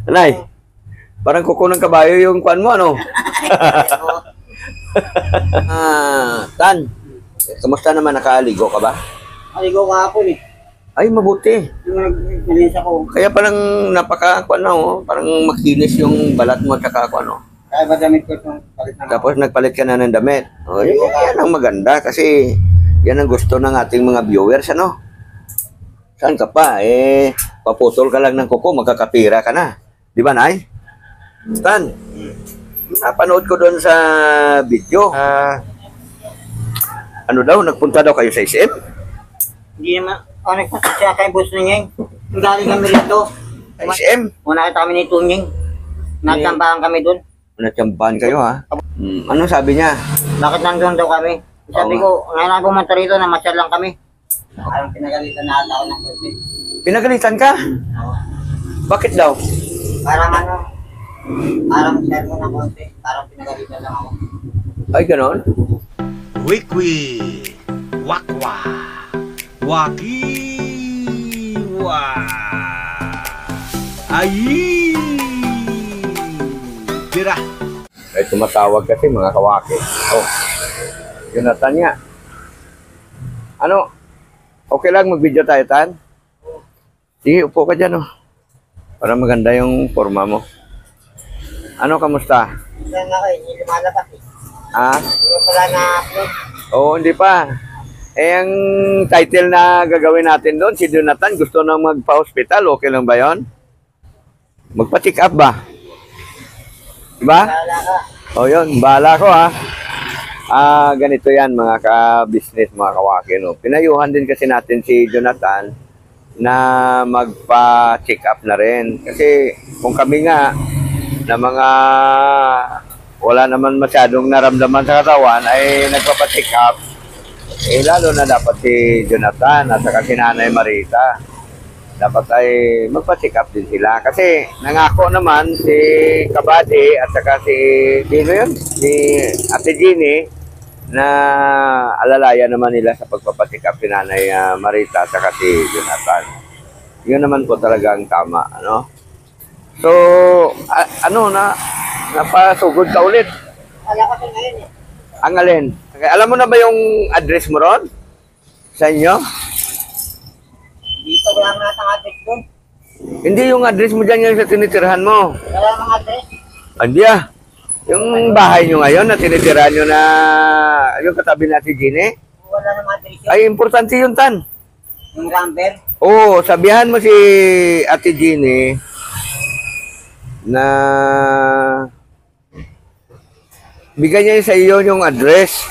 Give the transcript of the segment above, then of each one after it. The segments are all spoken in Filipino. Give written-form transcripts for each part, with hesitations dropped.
Anay, parang kuko ng kabayo yung kuan mo, ano? Tan, kamusta naman, nakaligo ka ba? Aligo kahapon eh. Ay, mabuti. Yung nagmalis ako. Kaya parang kuan na, oh. Parang makinis yung balat mo at saka kuan, oh. Kaya ba damit ko itong palit na Tapos nagpalit ka na ng damit. O, yan ang maganda kasi yan ang gusto ng ating mga viewers, ano? Saan ka pa? Paputol ka lang ng kuko, magkakapira ka na. Di ba, Nay? Stan, napanood ko doon sa video. Ano daw, nagpunta daw kayo sa SM? Hindi naman. Nagpunta siya kay boss na niya. Galing kami rito. Sa SM? Una kita kami ni Tunying. Nagtambahan kami doon. Natsambahan kayo, ha? Anong sabi niya? Bakit nandun daw kami? Sabi ko, ngayon ako pumunta rito, namasyal lang kami. Parang pinagalitan na ata ako ng kursi. Pinagalitan ka? Bakit daw? Parang parang share mo ng konti. Parang pinagalitan lang ako. Ay, ganon? Wikwi, wakwa, wakiwa, ayi, tira. Ay, tumatawag kasi mga kawaki. Oh, Jonathan niya. Ano? Okay lang mag-video tayo, Tan? Sige, upo ka dyan, oh. Para maganda yung forma mo. Ano, kamusta? Yan ako eh, hindi lumalabas eh. Ah? Hindi pala na-upload. Oo, hindi pa. Ang title na gagawin natin doon, si Jonathan gusto na magpa-hospital. Okay lang ba yon? Magpa-check up ba? Diba? Wala ka. O yun, bahala ko, ha. Ganito yan mga ka-business, mga kawaki, no? Pinayuhan din kasi natin si Jonathan na magpa-check up na rin. Kasi kung kami nga na mga wala naman masyadong naramdaman sa katawan ay nagpapa-check up, lalo na dapat si Jonathan at saka si Nanay Marita. Dapat ay magpa-check up din sila. Kasi nangako naman si Kabady at saka si si Ate Jeannie na alalaya naman nila sa pagpapacheck up si Nanay Marita at saka si Jonathan. Yun naman po talaga ang tama, ano? So, napasugod ka ulit. Wala ka pa ngayon eh. Ang alin? Okay, alam mo na ba yung address mo ron? Sa inyo? Dito wala mga address doon. Hindi yung address mo dyan yung sa tinitirhan mo. Wala mga address. Hindi ah. Yung bahay nyo ngayon na tinitirahan nyo na yung katabi na si Gine, Wala na mga address yun. ay importante yun, Tan. Yung number. Oo, sabihan mo si Ate Gine na bigyan niya sa iyo yung address.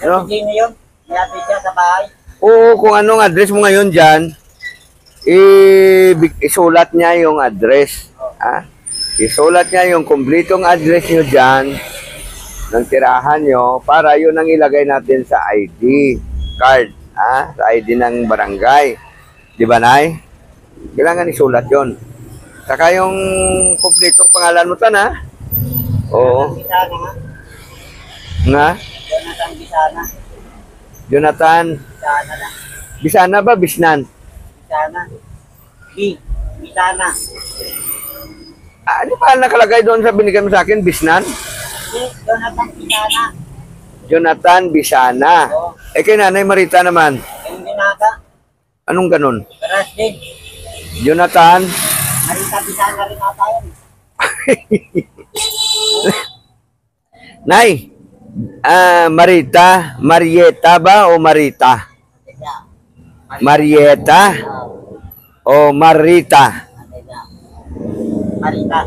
Ano? Hindi na yun. May address siya sa bahay. Oo, kung anong address mo ngayon dyan, isulat niya yung address. Ha? Isulat niya yung kumpletong address nyo dyan ng tirahan nyo para yun ang ilagay natin sa ID card. Ha? Sa ID ng barangay. Di ba, Nay? Kailangan isulat yun. Saka yung kumpletong pangalan mo, Tan, ha? Oo. Bisana nga. Nga? Jonathan Bisana. Jonathan. Bisana lang. Bisana ba? Bisnan? Bisana. Bisana. Ano pa nakalagay doon sa binigay mo sa akin? Bisnan? Jonathan Bisana. Jonathan Bisana. Oo. Kay Nanay Marita naman. Yung binata. Anong ganun? Karas din. Jonathan. Marita Bisana rin ata yun. Nay, Marita. Marieta ba o Marita? Marieta o Marita? Marita.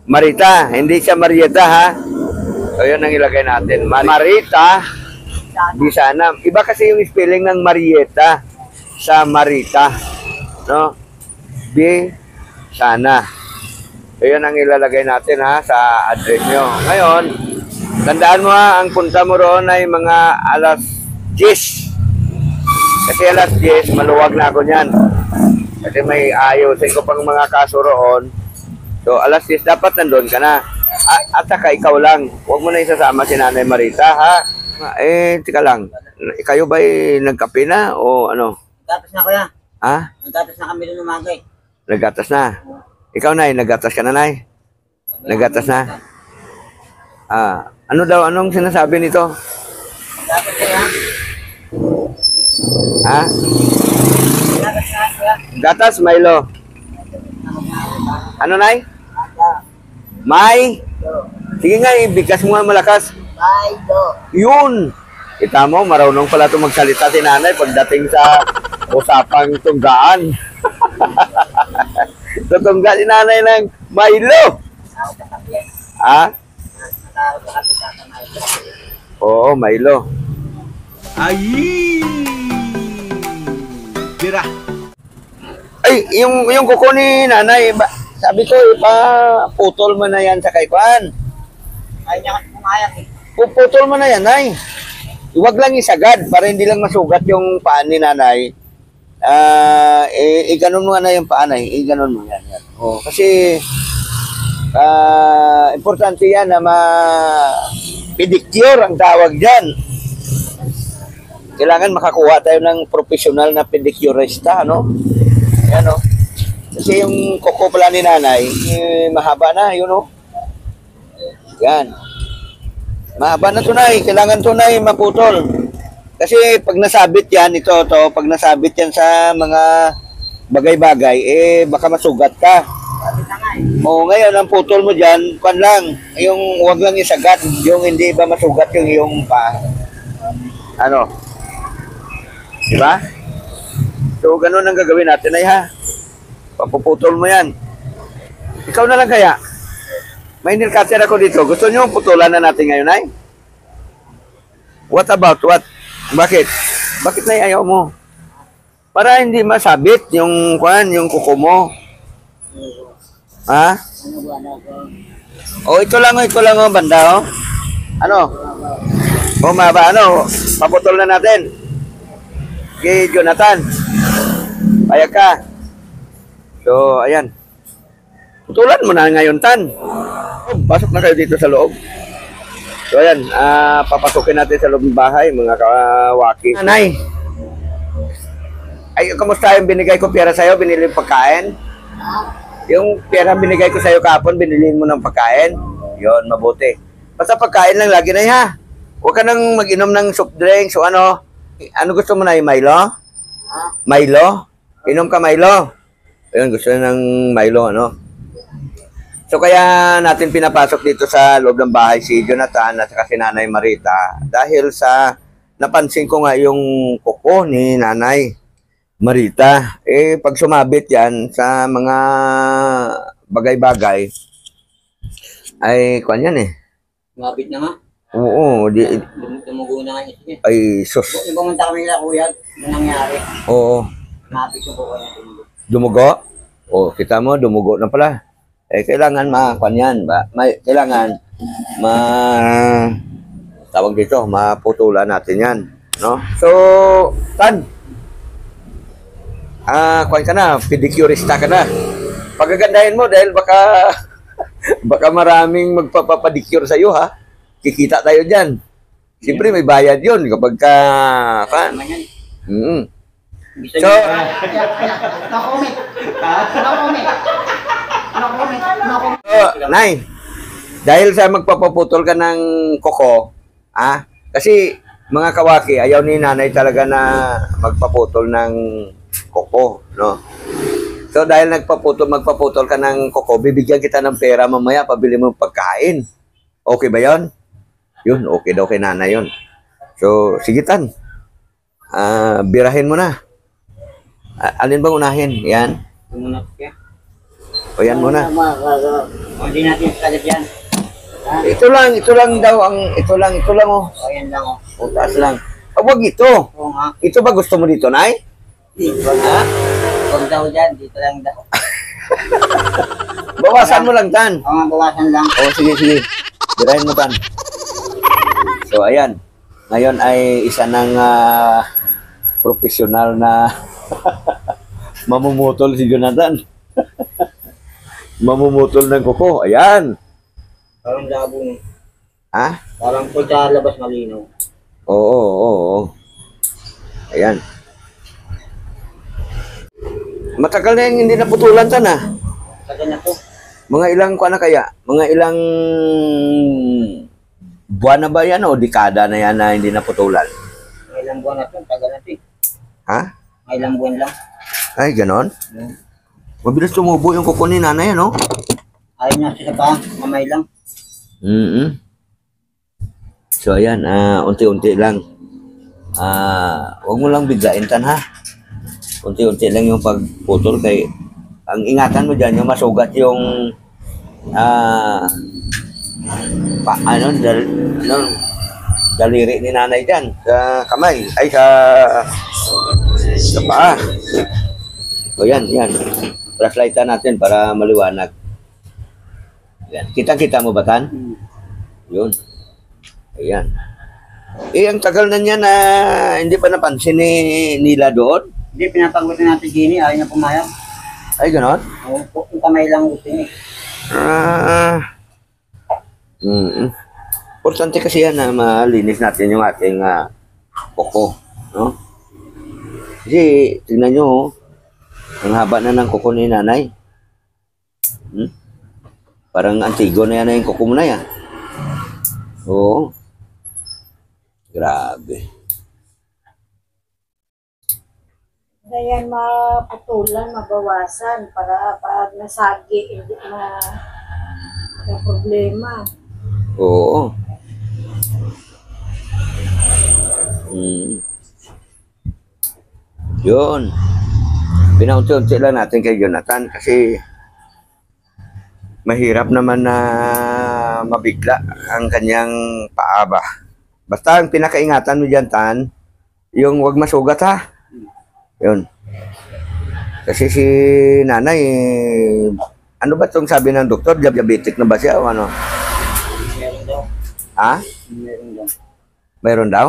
Marita, hindi siya Marieta, ha? So, yun ang ilagay natin. Marita Bisana. Iba kasi yung spelling ng Marieta sa Marita. No? Bisana. So, yun ang ilalagay natin, ha, sa address nyo. Ngayon, tandaan mo, ha, ang punta mo roon ay mga alas 10. Kasi alas 10, maluwag na ako niyan. Kasi may ayusin ko pang mga kaso roon. So, alas 10, dapat nandun ka na. At saka ikaw lang. Huwag mo na isasama si Nanay Marita, ha? Tika lang. Kayo ba nagkape na o ano? Naggatas na kuya. Ha? Naggatas na kami doon umaga eh. Naggatas na. Ikaw, Nay, nagatas ka na, Nay? Nagatas na? Ano daw, anong sinasabi nito? Dapat kaya. Ha? Gatas, Milo. Ano, Nay? May? Sige nga, ibigkas mo nga malakas. Yun! Kita mo, marunong pala itong magsalita si nanay pagdating sa usapang tunggaan. Tutungga si nanay ng Milo. Ha? Oo, Milo. Ay! Tira. Ay, yung kuko ni nanay, sabi ko, ipaputol mo na yan sa kaikwan. Ayaw niya kasi pumayag eh. Puputol mo na yan, Nay. Huwag lang isagad para hindi lang masugat yung paan ni nanay. Iganon mo na yung paan, Nay. Iganon mo yan. Oh, kasi importante yan na pedicure ang tawag dyan. Kailangan makakuha tayo ng professional na pedicurista, no? Yan, no? Kasi yung kuko pala ni nanay, mahaba na, yun, no? Yan. Mahaba na tunay. Kailangan tunay maputol. Kasi pag nasabit yan, pag nasabit yan sa mga bagay-bagay, baka masugat ka. O ngayon, ang putol mo dyan, kwan lang, yung huwag lang isagat, yung hindi ba masugat yung iyong pa. Ano? Diba? So, ganun ang gagawin natin ay ha. Papuputol mo yan. Ikaw na lang kaya. May nilcutter ako dito. Gusto nyo putulan na natin ngayon, ay? What about what? Bakit? Bakit na ayaw mo? Para hindi masabit yung kuko mo. Ha? Ito lang banda, oh. Ano? Paputol na natin. Kay Jonathan. Payag ka. So, ayan. Putulan mo na ngayon, Tan. Pasok na kayo dito sa loob. So, ayan. Papasukin natin sa loob ng bahay, mga kawaki. Nanay. Ay, kamusta yung binigay ko pera sa'yo? Binili yung pagkain? Yung pera binigay ko sa'yo kahapon, binili mo ng pagkain? Yon, mabuti. Basta pagkain lang lagi na, ha? Huwag ka nang mag-inom ng soft drinks o ano. Ano gusto mo na yung Milo? Milo? Inom ka Milo? Ayun, gusto na ng Milo, ano? So, kaya natin pinapasok dito sa loob ng bahay si Jonathan at si Nanay Marita dahil sa napansin ko nga yung kuko ni Nanay Marita. Pag sumabit yan sa mga bagay-bagay, ay, kwan yan Mabit na nga. Oo, Tumugo na nga niya. ay, sus. Yung pumunta kami nila kuya, yung nangyari. Oo, Mabit ko po kayo. dumugo? Kita mo, dumugo na pala. Kailangan kwan yan ba? Kailangan tawag dito, maputulan natin yan, no? So, Tan, kwan ka na, pedicurista ka na. Pagagandahin mo dahil baka baka maraming magpapadicure sa iyo, ha? Kikita tayo diyan. Siyempre may bayad 'yon kapag ka kan. So, Nay, dahil sa magpapaputol ka ng kuko, kasi mga kawaki, ayaw ni nanay talaga na magpaputol ng kuko, no? So, dahil magpaputol ka ng kuko, bibigyan kita ng pera mamaya, pabili mo ng pagkain. Okay ba yon? Yun, okay daw kay nanay yun. So, sige Tan. Birahin mo na. Alin bang unahin? Yan? O yan muna. Hindi natin kalit yan. Ito lang daw ito lang oh. O yan lang o. O, taas lang. Wag ito. Oo nga. Ito ba gusto mo dito, Nay? Huwag daw dyan, dito lang daw. Bawasan mo lang, Tan. Oo nga, bawasan lang. O, sige. Birahin mo, Tan. So, ayan. Ngayon ay isa ng profesional na mamumutol si Jonathan. Mamumutol ng kuko. Ayan. Parang labo no. Ha? Parang po sa labas malinaw. Oo. Ayan. Matagal na yung hindi naputulan, Tan, ha? Tagal na to. Mga ilang kuan na kaya? Mga ilang buwan na ba yan o dekada na yan na hindi naputulan? Mga ilang buwan na to. Tagal na to eh. Ha? Mga ilang buwan lang. Ay, ganon? Hmm. Mabilis tumubo yung kuko ni nanay, ano? Ayaw niya siya pa. Mamay lang. Mm. So, ayan, unti-unti lang. Huwag mo lang biglain tan, ha? Unti-unti lang yung pagputol kay ang ingatan mo dyan, yung masugat yung daliri ni nanay dyan sa kamay, ay sa paa. O yan, yan. Flashlightan natin para maliwanag. Yan. Kita-kita mo ba, Tan? Yun. Ayan. Ang tagal na niya na hindi pa napansin ni nila doon. Hindi, pinapagutin natin Gini. Ayaw niya pumayag. Ay, ganon? Oo, yung kamay lang gusto niya. Importante kasi yan na malinis natin yung ating kuko. No? Kasi, tingnan nyo, ang haba na ng kuko ni nanay. Parang antigo na yan na yung kuko mo na yan. Oo. Grabe. Kaya maputulan, mabawasan para pag nasagi, hindi na problema. Oo. Yun. Pinaunti-unti lang natin kay Jonathan kasi mahirap naman na mabigla ang kanyang paaba. Basta ang pinakaingatan mo dyan, Tan, yung wag masugat, ha? Yun. Kasi si nanay, ano ba itong sabi ng doktor? Diabetic na ba siya o ano? Meron daw. Ha? Meron daw. Mayroon daw?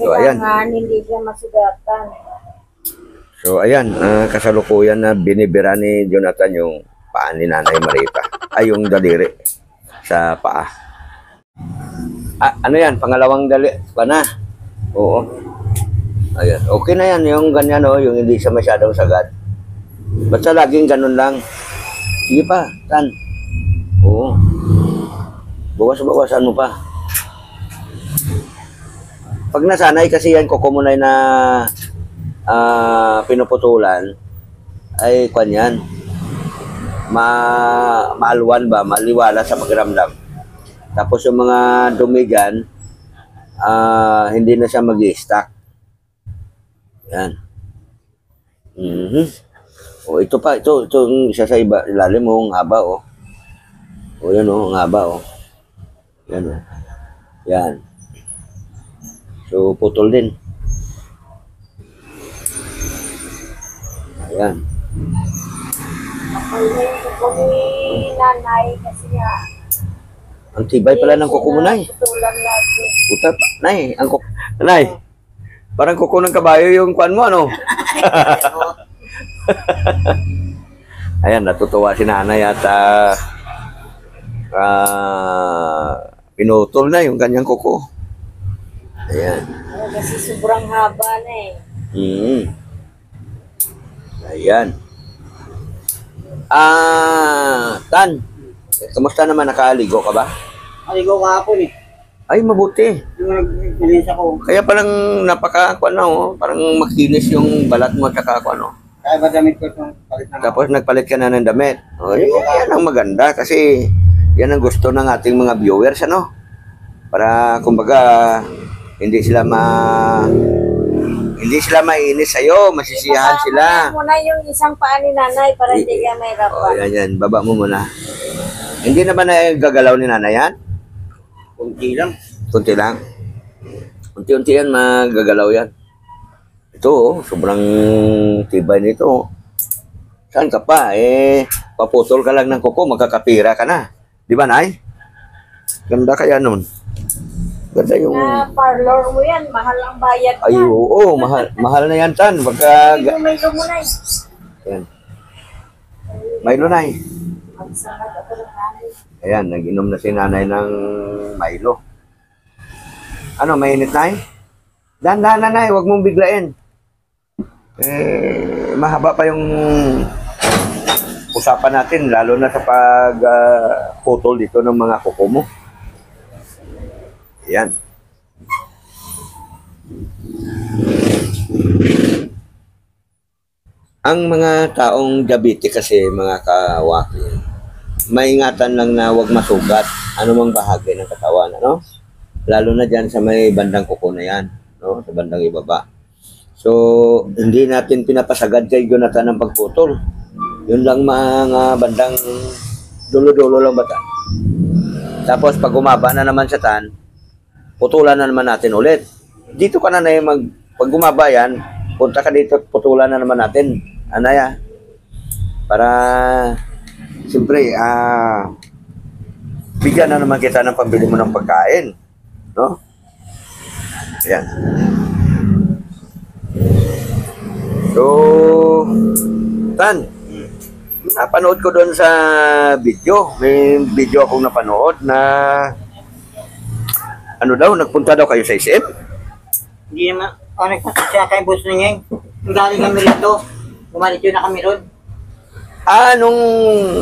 So, ayan. Kailangan hindi siya masugatan. So, ayan. Kasalukuyan na binibira ni Jonathan yung paa ni Nanay Marita. Ay, yung daliri sa paa. Ano yan? Pangalawang pa na. Oo. Ayan. Okay na yan. Yung ganyan, oh, yung hindi siya masyadong sagad. Basta laging ganun lang. Sige pa, Tan. Oo. Bawas-bawasan mo pa. Pag nasanay kasi yan, kukumunay na pinuputulan, ay kwan yan. Maalwan ba? Maliwala sa pakiramdam. Tapos yung mga dumi dyan, hindi na siya mag-i-stack. Yan. O, ito pa. Ito yung isa sa ilalim mo. Ang haba, oh. O, yan, oh. Ang haba, oh. Yan, oh. Yan. So, putol din. Ayan. Kapag na yung kuko ni nanay kasi nga. Ang tibay pala ng kuko mo, Nay. Putulan lagi. Puta, Nay. Nay. Parang kuko ng kabayo yung kwan mo, ano? Ayan, natutuwa si nanay at pinutol na yung kanyang kuko. Ayan. Kasi sobrang haba na eh. Ayan. Tan, kamusta naman, nakaligo ka ba? Aligaw kahapon eh. Ay, mabuti. Yung nag-release ako. Kaya palang parang makinis yung balat mo at saka Kaya ba damit ko itong palit na Tapos nagpalit ka na ng damit. O, yan ang maganda kasi yan ang gusto ng ating mga viewers, ano? Para kumbaga hindi sila mainis sa'yo, masisiyahan sila. Baba mo na yung isang paa ni nanay para hindi ka O, mahirapan. yan. Baba mo muna. Hindi naman na gagalaw ni nanay yan? kunti lang. Kunti lang. Unti-unti yan, magagalaw yan. Ito, sobrang tibay nito. Saan ka pa? Paputol ka lang ng kuko, magkakapira ka na. Di ba, Nay? Ganda kaya nun. Ganda yung... Parlor mo yan, mahal ang bayad Ay, yan. oo, mahal na yan, Tan. Pagka... May lumunay. Yan. Milo, Nay. Magsangat ako ng nanay. Ayan, nag-inom na si nanay ng Milo. Ano, mainit, Nay? Dahan-dahan, Nay. Huwag mong biglain. mahaba pa yung usapan natin, lalo na sa pag-putol dito ng mga kuko mo. Yan. Ang mga taong diabetic kasi, mga kawaki, maingatan lang na huwag masugat anumang bahagi ng katawan, ano? Lalo na dyan sa may bandang kuko na yan, no? Sa bandang ibaba. So, hindi natin pinapasagad kay Jonathan ang pagputol. Yun lang mga bandang dulo-dulo lang bata. Tapos pag umaba na naman sa tan, putulan na naman natin ulit. Dito ka na pag umaba yan, punta ka dito at putulan na naman natin. Anaya. Para, siyempre, bigyan na naman kita ng pambili mo ng pagkain. No? Yan. So, Tan, napanood ko doon sa video. May video akong napanood na ano daw, nagpunta daw kayo sa SM? Hindi naman, nagpunta siya kay boss na niya. Galing kami rito. Bumalik yun na kami ron. Nung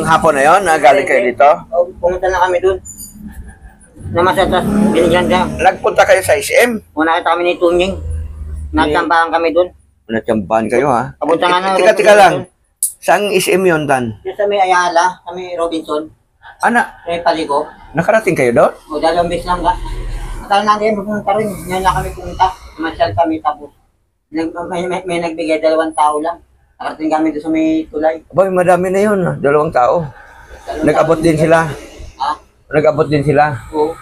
hapon na yon, nagaling kayo dito? Pumunta na kami dun. Namasatas, binigyan siya. Nagpunta kayo sa SM? Muna kita kami ni Tunying. Natambahan kami dun. Natsambahan kayo, ha? Papunta nga na. Tika lang. Saan SM yun, Tan? Yung sa may Ayala, sa may Robinson. Ana, May Paligo. nakarating kayo doon? O, dalawang beses lang ka. Akala natin pupunta rin. Ngayon lang kami pumunta. Masyal kami tapos. May nagbigay 2 tao lang. Nakarating kami doon sa may tulay. Abay, madami na yun. 2 tao. Nag-abot din sila. Ha? Nag-abot din sila. Oo.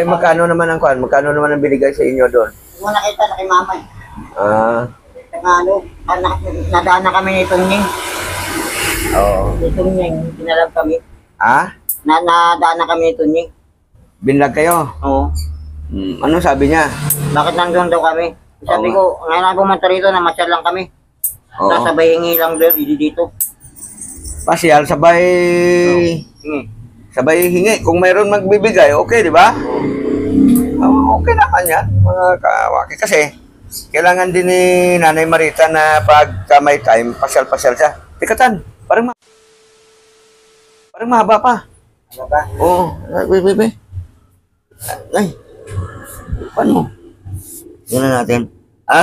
Magkano naman ang kwan? Magkano naman ang binigay sa inyo doon? Hindi mo nakita na kay mama eh. Saka nadaan na kami ni Tunying. Oo. Ni Tunying, pinalab kami. Nadaan na kami ni Tunying. Binlag kayo? Oo. Ano sabi niya? Bakit nandun daw kami? Sabi ko, ngayon lang pumunta rito, namasyal lang kami. Oo. Nasabay hingi lang doon, dito. Pasyal, sabay... Sabay hingi. Kung mayroon magbibigay, okay, di ba? Okay naman yan, mga kawaki. Kasi, kailangan din ni Nanay Marita na pagka may time, pasyal-pasyal siya. Tikatan, parang mahaba pa. Ano ba? Oo. Ay, paano? Yan na natin.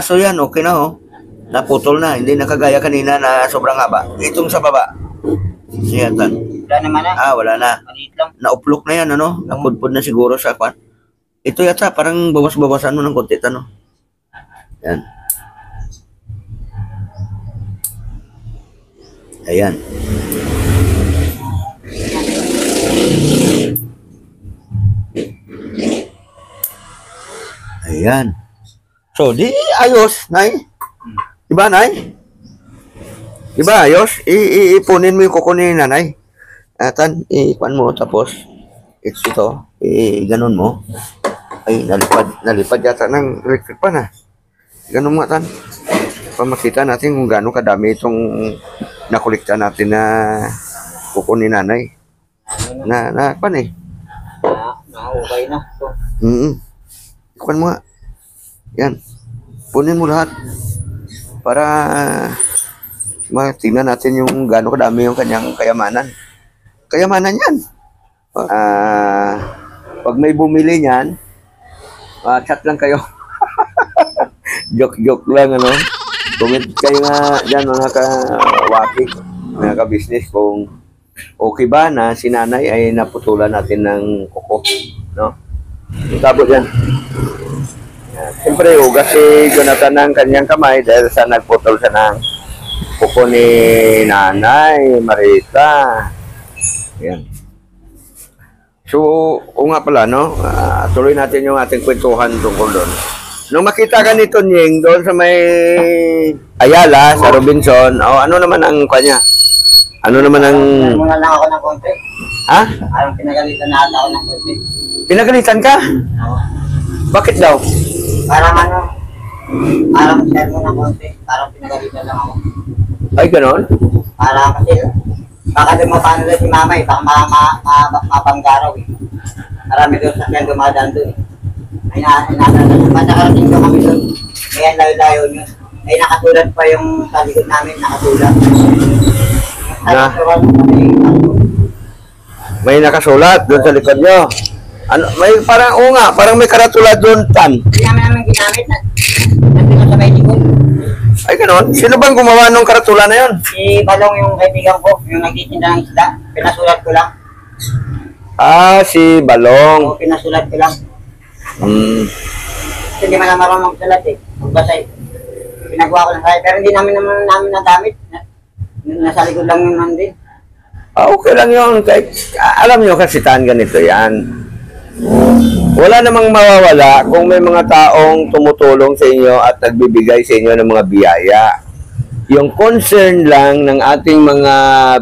So yan, okay na oh. Naputol na, hindi nakagaya kanina na sobrang haba. Itong sa baba. Yan, Tan. Wala naman na. Wala na. Maliit lang. Nauplok na yan, ano? Napudpud na siguro sa kwan. Ito yata, parang bawas-bawasan mo ng konti, ano? Yan. Ayan. Ayan. So, di ayos, Nay. Diba, Nay? Diba, ayos? Ipunin mo yung kuko ni Nanay. Tan, ipan mo, tapos, ito, ganon mo. Ay, nalipad yata ng electric pan, ha? Ganon mo, Tan. Para makita natin kung gano'ng kadami itong nakulikta natin na kuko ni Nanay. Pan eh. Na-okay na. So, Ipan mo nga. Yan. Punin mo lahat. Para matingnan natin yung gano'ng kadami yung kanyang kayamanan. Kayamanan yan. Pag may bumili niyan, chat lang kayo. Joke lang, ano. Comment kayo nga dyan, mga kawaki, mga ka-business, kung okay ba na si Nanay ay naputulan natin ng kuko. No? Tapos yan. Siyempre, hugas si Jonathan ng kanyang kamay dahil sa nagputol siya ng kuko ni Nanay Marita. Yan. So, nga pala, no? Tuloy natin yung ating kwentuhan tungkol doon. Nung makita ka ni Tunying doon sa may Ayala, sa Robinson, ano naman ang kanya? Ano naman ang... muna lang ako ng konti. Ha? Parang pinagalitan na ata ako ng konti. Pinagalitan ka? Oo. Bakit daw? Parang parang share mo ng konti. Parang pinagalitan lang ako. Ay, ganon? Parang kasi, baka dumapano na si mama eh. Baka mapanggaraw eh. Marami doon sa kyan dumadaan doon eh. Ay nakarating ko kami doon. Kaya layo-layo nyo. Ay nakatulad pa yung sa likod namin, nakatulad. Na? May nakasulat doon sa likod nyo. Ano, may parang, oo nga, parang may karatula doon, Tan. Hindi namin ginamit na. Nandun sa may likod. Ay, ganon. Sino bang gumawa ng karatula na yon? Si Balong yung kaibigan ko, yung nagtitinda ng isda. Pinasulat ko lang. Ah, si Balong. Oo, pinasulat ko lang. Hmm. Kasi hindi man na marunong magsulat eh. Magbasa eh. Pinagawa ko lang kaya. Pero hindi namin nagamit. Nasa likod lang yun nandun. Ah, okay lang yun. Kahit, alam nyo kasi, Tan, ganito yan. Wala namang mawawala kung may mga taong tumutulong sa inyo at nagbibigay sa inyo ng mga biyaya. Yung concern lang ng ating mga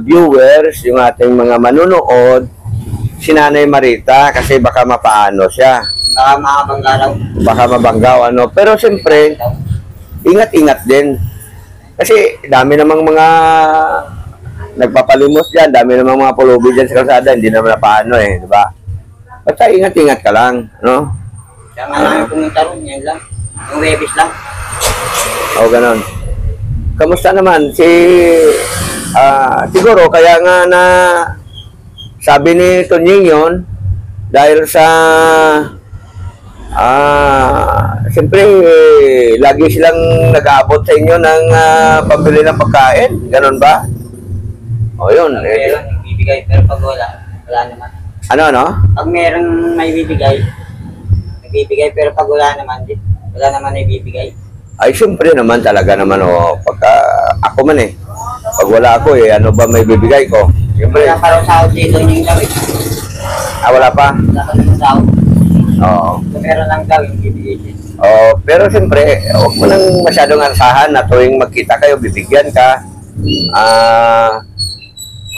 viewers, yung ating mga manunood, si Nanay Marita, kasi baka mapaano siya. Baka makabanggaraw. Baka mabanggaw, ano. Pero siyempre, ingat-ingat din. Kasi dami namang mga nagpapalimos dyan, dami namang mga pulubi dyan sa kalsada, hindi naman na paano eh, di ba? Basta ingat-ingat ka lang, no? Kaya nga namin pumunta ron, yan lang. Yung Webis lang. O, ganon. Kamusta naman? Siguro, kaya nga na sabi ni Tonying yun, dahil sa siyempre, lagi silang nag-aabot sa inyo ng pambili ng pagkain. Ganon ba? O, yun. Meron, bibigay, pero pag wala naman. Ano? Pag merong may bibigay, nagbibigay, pero pag wala naman, wala naman ay bibigay. Ay, siyempre naman talaga naman, pagka ako man eh. Pag wala ako eh, ano ba may bibigay ko? Siyempre. Wala pa raw sahod dito yung gawin. Wala pa? Wala pa rin sahod. Oo. Kung meron lang daw yung bibigay. Pero siyempre, huwag mo nang masyadong asahan na tuwing magkita kayo, bibigyan ka.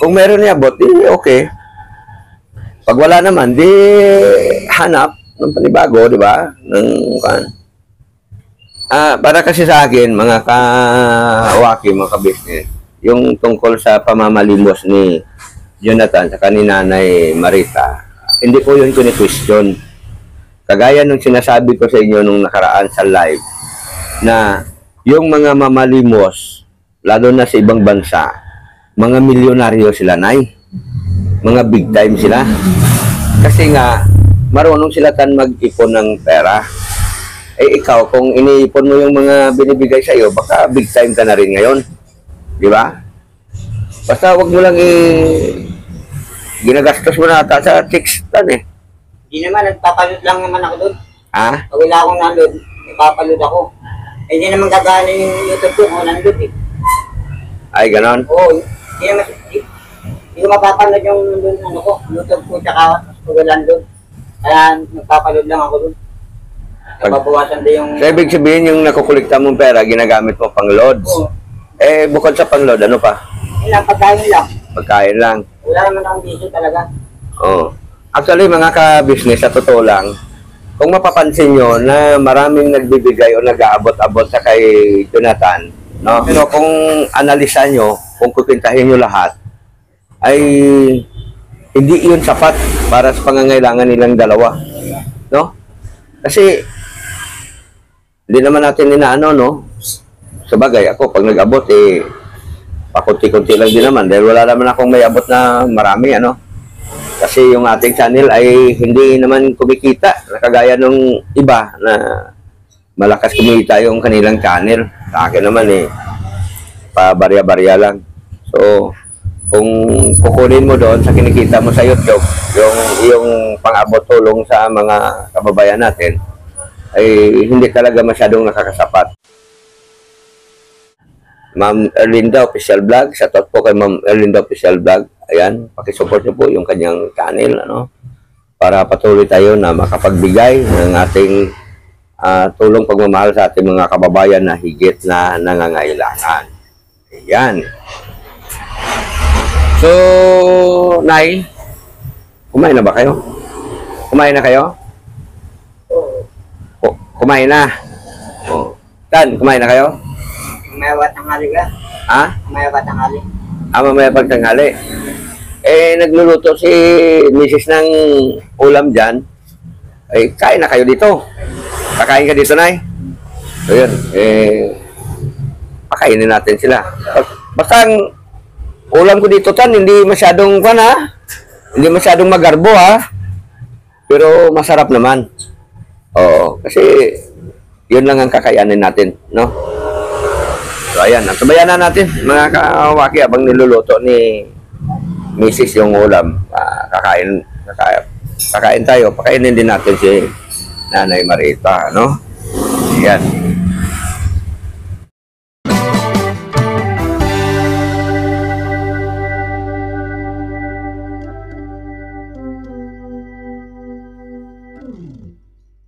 Kung meron niya abot, okay. Pag wala naman, di hanap ng panibago, di ba? Para kasi sa akin, mga kawaki, mga kabisnes, yung tungkol sa pamamalimos ni Jonathan sa ni Nanay Marita, hindi ko yun kuni-question. Kagaya nung sinasabi ko sa inyo nung nakaraan sa live, na yung mga mamalimos, lalo na sa ibang bansa, mga milyonaryo sila, Nay. Mga big time sila. Kasi nga, marunong sila tan mag-ipon ng pera. Eh ikaw, kung iniipon mo yung mga binibigay sa'yo, baka big time ka na rin ngayon. Di ba? Basta wag mo lang ginagastos mo na ata sa chicks tan eh. Hindi naman, nagpapalod lang naman ako doon. Ha? Pag wala akong nalod, ipapalod ako. Eh, hindi naman gagana yung YouTube ko kung nalod eh. Ay, ganon. Oo, hindi naman, hindi ko mapapanood yung YouTube ko, tsaka kung wala doon. Kaya nagpapalod lang ako doon. Nababawasan din yung... So, ibig sabihin yung nakukulikta mong pera, ginagamit mo pang loads. Oo. Eh, bukod sa pang load, ano pa? Yun lang, pagkain lang. Pagkain lang. Wala naman akong bisyo talaga. Oo. Actually, mga ka-business, sa totoo lang, kung mapapansin nyo na maraming nagbibigay o nag-aabot-abot sa kay Jonathan, no? Pero kung analisan nyo, kung kukintahin nyo lahat, ay hindi yun sapat para sa pangangailangan nilang dalawa. No? Kasi, hindi naman natin inaano, no? Sabagay, ako, pag nag-abot, pakunti-kunti lang din naman. Dahil wala naman akong may abot na marami, ano? Kasi yung ating channel ay hindi naman kumikita. Nakagaya nung iba na malakas kumita yung kanilang channel. Sa akin naman, pabarya-barya lang. So, kung kukunin mo doon sa kinikita mo sa YouTube, yung pang-abot tulong sa mga kababayan natin, ay hindi talaga masyadong nakakasapat. Ma'am Erlinda Official Vlog, shoutout po kay Ma'am Erlinda Official Vlog. Ayan, pakisupport niyo po yung kanyang channel, ano, para patuloy tayo na makapagbigay ng ating tulong pagmamahal sa ating mga kababayan na higit na nangangailangan. Ayan. So, Nay, kumain na ba kayo? Kumain na kayo? Kumain na. Tan, kumain na kayo? Mamaya tanghali ka? Ha? Mamaya tanghali? Mamaya pagtanghali. Nagluluto si Mrs. ng ulam dyan. Kain na kayo dito. Kakain ka dito, Nay. So, yun. pakainin natin sila. Basta ang ulam ko dito tan, hindi masyadong hindi masyadong magarbo ha. Pero masarap naman. Oo, kasi yun lang ang kakayanin natin, no? So ayan, sabayan na natin mga kawaki habang niluluto ni Mrs. yung ulam. Kakain tayo, pakainin din natin si Nanay Marita, no? Ayan.